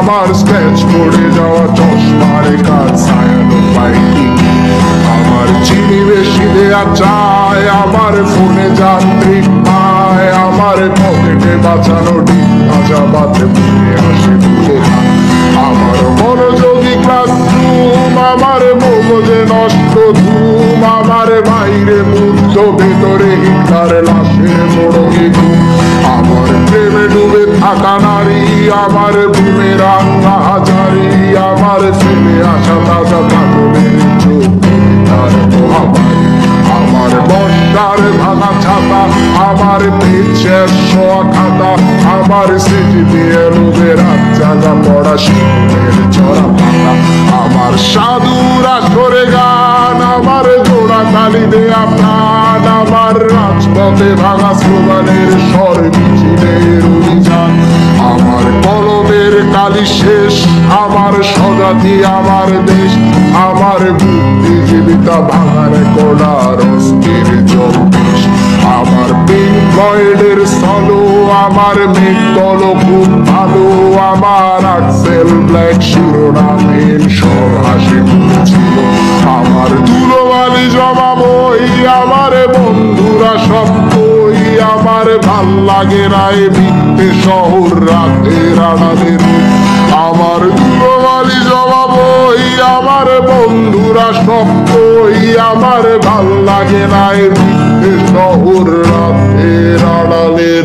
আমার স্ক্র্যাচ পড়ে যাওয়া চশমারে কাল ছায়ানো পাইনি আমার চিনি বেশি দেয়া চায় আমার ফোনে যান্ত্রিক পায় আমার পকেটে বাঁচানো ডিম ভাজা বাতে মনে আসে ভুলে না আমার মনোযোগী ক্লাসরুম আমার মগজে নষ্ট ধুম আমার বাইরে মুগ্ধ ভেতরে হিটলার লাশের মোড়কে ঘুম আমার প্রেমে ডুবে থাকা নারী আমার ঘুমের রান্না হাজারি আমার ফেলে আসা তাজা পাগলের চোখ তার মহামারী আমার বর্ষার ভাঙা ছাতা আমার পেছের শোয়া খাতা আমার স্মৃতি দিয়ে লোভের রাত জাগা পড়া শিশুদের চড়া পাতা আমার সাধুরা সরে গান আমার জোড়া তালি দেয়া প্রাণ আমার রাজপথে ভাঙা স্লোগানের স্বর মিছিলের অভিযান আমার কলমের কালি শেষ আমার স্বজাতি আমার দেশ আমার বুদ্ধিজীবিতা ভাঙার কোলার অস্থির জম্বিশ আমার পিঙ্ক ফ্লয়েডের সলো আমার মেঘদল খুব ভালো আমার আক্সেল ব্ল্যাক শিরোনামহীন সব হাসি ছিল আমার ধুলোবালি জমা বই আমার বন্ধুরা সব বই আমার ভাল লাগে না এ মিথ্যে শহর রাতের আড়ালের আমার ধুলোবালি জমা বই আমার বন্ধুরা সব বই আমার ভাল লাগে না এ মিথ্যে শহর রাতের আড়ালের